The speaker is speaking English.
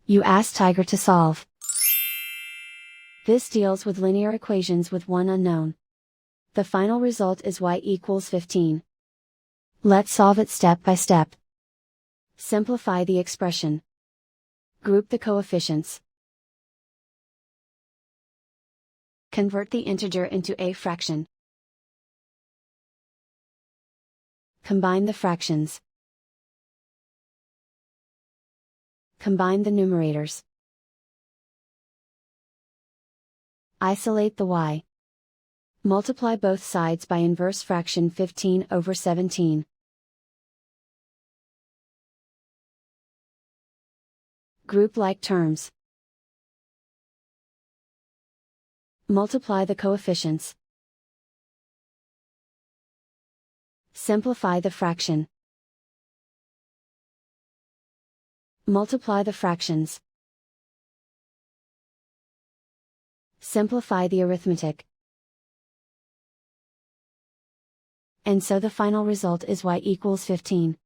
You ask Tiger to solve. This deals with linear equations with one unknown. The final result is y equals 15. Let's solve it step by step. Simplify the expression. Group the coefficients. Convert the integer into a fraction. Combine the fractions. Combine the numerators. Isolate the y. Multiply both sides by inverse fraction 15 over 17. Group like terms. Multiply the coefficients. Simplify the fraction. Multiply the fractions. Simplify the arithmetic. And so the final result is y equals 15.